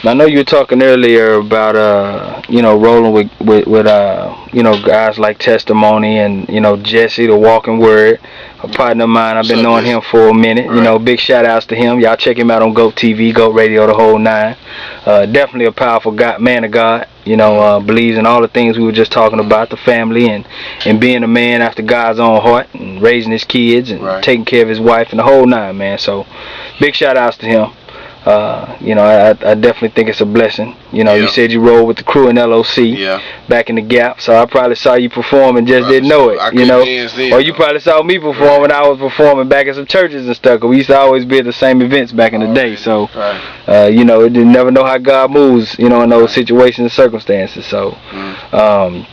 I know you were talking earlier about rolling with guys like Testimony and Jesse the Walking Word, a partner of mine. I've been knowing him for a minute. Right. Big shout outs to him. Y'all check him out on GOAT TV, GOAT Radio, the whole nine. Definitely a powerful man of God. Believes in all the things we were just talking about, the family and being a man after God's own heart and raising his kids and Right. taking care of his wife and the whole nine, man. So big shout outs to him. I definitely think it's a blessing. You said you rolled with the crew in LOC back in the Gap, so I probably saw you perform and just didn't know it. Or you probably saw me perform when I was performing back at some churches and stuff. 'Cause we used to always be at the same events back in the day. So, you never know how God moves, in those situations and circumstances. So, but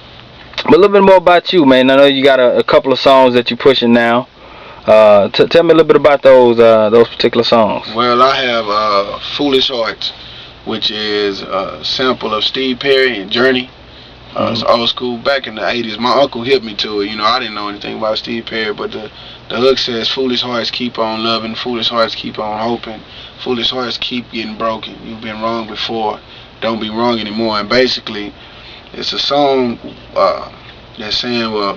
a little bit more about you, man. I know you got a couple of songs that you're pushing now. Tell me a little bit about those particular songs. Well, I have Foolish Hearts, which is a sample of Steve Perry and Journey. It's old school. Back in the 80s, my uncle hit me to it. I didn't know anything about Steve Perry, but the hook says, foolish hearts keep on loving, foolish hearts keep on hoping, foolish hearts keep getting broken. You've been wrong before, don't be wrong anymore. And basically, it's a song that's saying, well,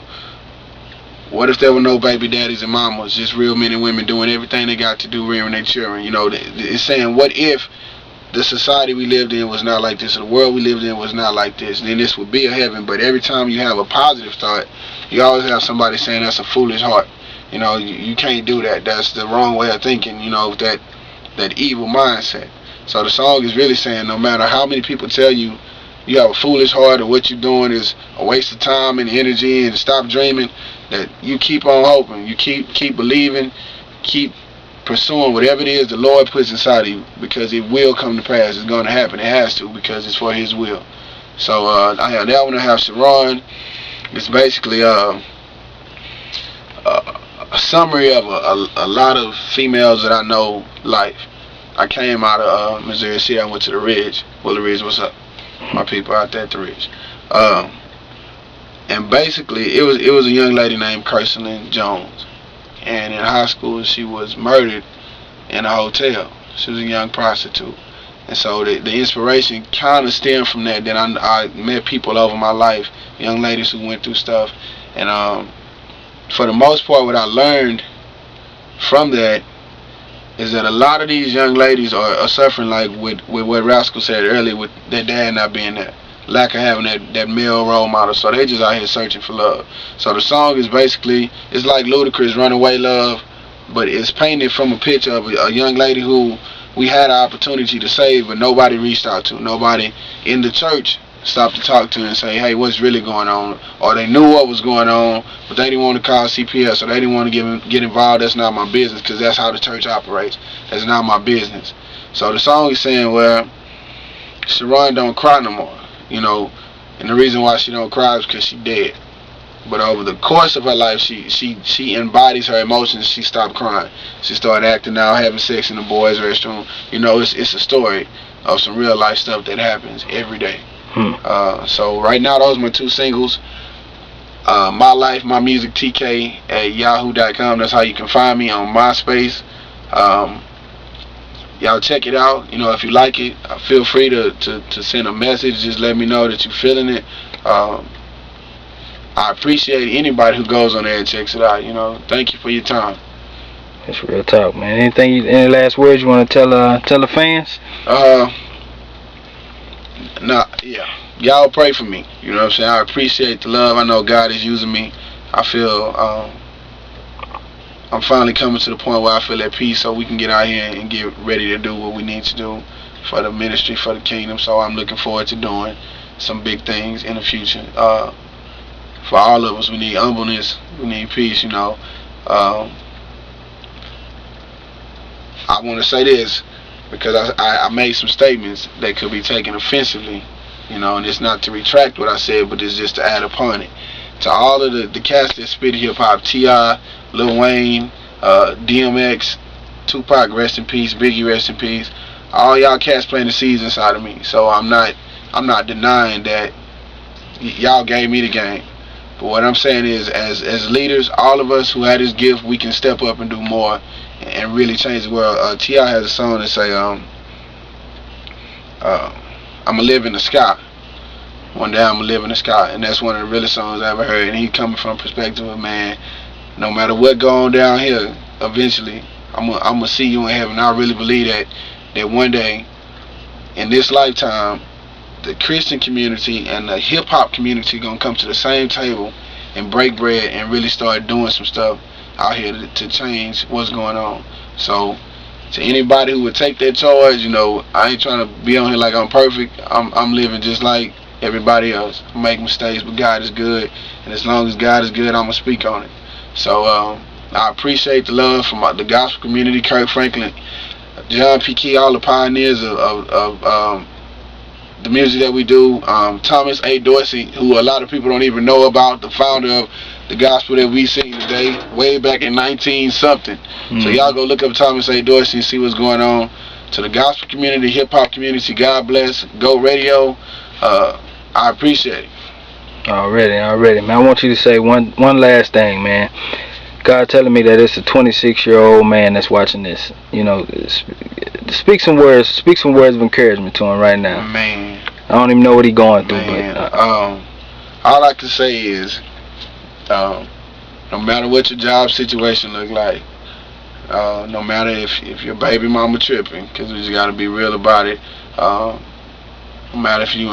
what if there were no baby daddies and mamas, just real men and women doing everything they got to do rearing their children? It's saying, what if the society we lived in was not like this, or the world we lived in was not like this? Then this would be a heaven. But every time you have a positive thought, you always have somebody saying that's a foolish heart. You can't do that. That's the wrong way of thinking, that evil mindset. So the song is really saying, no matter how many people tell you you have a foolish heart or what you're doing is a waste of time and energy and stop dreaming, that you keep on hoping, you keep believing, keep pursuing whatever it is the Lord puts inside of you, because it will come to pass. It's going to happen. It has to, because it's for His will. So I have that one. I have Sharon. It's basically a summary of a lot of females that I know life. I came out of Missouri City. I went to the Ridge. Well, the Ridge, what's up? My people out there at the Ridge. And basically, it was a young lady named Kirsten Jones. And in high school, she was murdered in a hotel. She was a young prostitute. And so the inspiration kind of stemmed from that. Then I met people over my life, young ladies who went through stuff. And for the most part, what I learned from that is that a lot of these young ladies are suffering, like with what Rascal said earlier, with their dad not being there. Lack of having that male role model. So they just out here searching for love. So the song is basically, it's like Ludacris' Runaway Love, but it's painted from a picture of a young lady who we had an opportunity to save, but nobody reached out to. Nobody in the church stopped to talk to her and say, hey, what's really going on? Or they knew what was going on, but they didn't want to call CPS, or they didn't want to get involved. That's not my business, because that's how the church operates. That's not my business. So the song is saying, well, Sharon don't cry no more. And the reason why she don't cry is because she dead. But over the course of her life, she embodies her emotions. She stopped crying. She started acting out, having sex in the boys' restroom. It's a story of some real life stuff that happens every day. So right now, those are my two singles. My Life, My Music, TK at yahoo.com. That's how you can find me on MySpace. Y'all check it out. If you like it, feel free to send a message. Just let me know that you're feeling it. I appreciate anybody who goes on there and checks it out. Thank you for your time. That's real talk, man. Any last words you want to tell the fans? Y'all pray for me. You know what I'm saying? I appreciate the love. I know God is using me. I feel I'm finally coming to the point where I feel at peace, so we can get out here and get ready to do what we need to do for the ministry, for the kingdom. So I'm looking forward to doing some big things in the future. For all of us, we need humbleness, we need peace. I want to say this because I made some statements that could be taken offensively, and it's not to retract what I said, but it's just to add upon it. To all of the cats that spit hip hop, T.I., Lil Wayne, DMX, Tupac, rest in peace, Biggie, rest in peace. All y'all cats planting seeds inside of me. So I'm not denying that y'all gave me the game. But what I'm saying is, as leaders, all of us who had this gift, we can step up and do more and really change the world. T.I. has a song that say, I'ma live in the sky. One day I'ma live in the sky, and that's one of the realest songs I ever heard. And he coming from a perspective of, man, no matter what go on down here, eventually I'ma see you in heaven. I really believe that one day in this lifetime, the Christian community and the hip hop community gonna come to the same table and break bread and really start doing some stuff out here to change what's going on. So to anybody who would take that charge, you know, I ain't trying to be on here like I'm perfect. I'm living just like everybody else. I make mistakes, but God is good, and as long as God is good, I'ma speak on it. So I appreciate the love from the gospel community, Kirk Franklin, John P. Key, all the pioneers of the music that we do. Thomas A. Dorsey, who a lot of people don't even know about, the founder of the gospel that we sing today, way back in 19-something. So y'all go look up Thomas A. Dorsey and see what's going on. To the gospel community, hip hop community, God bless. Go Radio. I appreciate it. Already, man. I want you to say one last thing, man. God telling me that it's a 26-year-old man that's watching this. You know, speak some words of encouragement to him right now. Man, I don't even know what he's going through, man, but all I can say is, no matter what your job situation look like, no matter if your baby mama tripping, because we just got to be real about it. No matter if you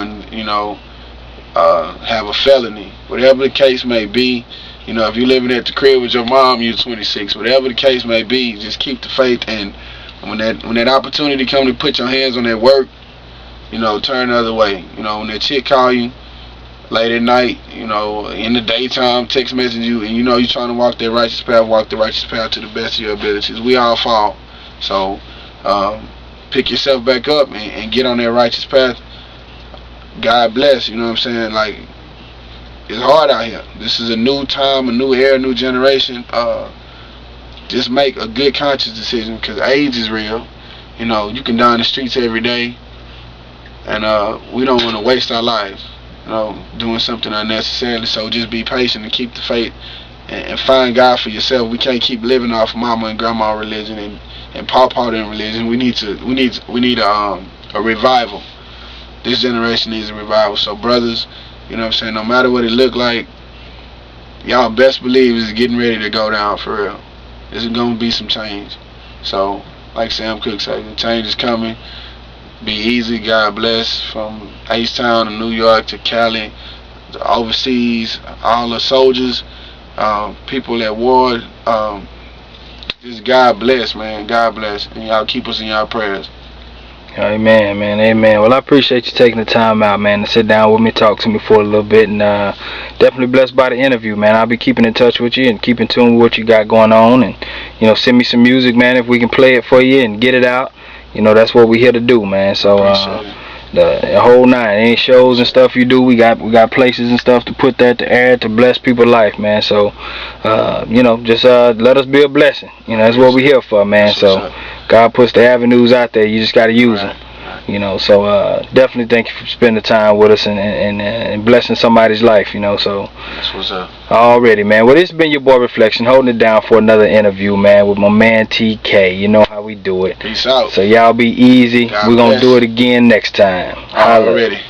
have a felony, whatever the case may be. You know, if you're living at the crib with your mom, you're 26. Whatever the case may be, just keep the faith. And when that opportunity comes to put your hands on that work, you know, turn the other way. You know, when that chick call you late at night, you know, in the daytime, text message you, and you know you're trying to walk the righteous path to the best of your abilities. We all fall. So pick yourself back up and get on that righteous path. God bless. You know what I'm saying? Like, it's hard out here. This is a new time, a new era, a new generation. Just make a good conscious decision, because AIDS is real. You know, you can die in the streets every day, and we don't want to waste our lives, you know, doing something unnecessarily. So just be patient and keep the faith and find God for yourself. We can't keep living off mama and grandma religion and pawpaw in religion. We need a revival. This generation needs a revival. So brothers, you know what I'm saying, no matter what it look like, y'all best believe it's getting ready to go down for real. There's going to be some change. So, like Sam Cooke said, the change is coming. Be easy, God bless. From H-Town to New York to Cali, to overseas, all the soldiers, people at war, just God bless, man. God bless. And y'all keep us in y'all prayers. Amen, man. Amen. Well, I appreciate you taking the time out, man, to sit down with me, talk to me for a little bit, and definitely blessed by the interview, man. I'll be keeping in touch with you and keep in tune with what you got going on, and, you know, send me some music, man, if we can play it for you and get it out. You know, that's what we're here to do, man. So the whole nine, any shows and stuff you do, we got places and stuff to put that to air to bless people's life, man. So you know, just let us be a blessing. You know, that's what we're here for, man. So God puts the avenues out there, you just got to use them. You know, so definitely thank you for spending the time with us and blessing somebody's life, you know. So that's what's up. Already, man. Well, this has been your boy Rephlektion, holding it down for another interview, man, with my man TK. You know how we do it. Peace out. So y'all be easy. We're going to do it again next time. Already.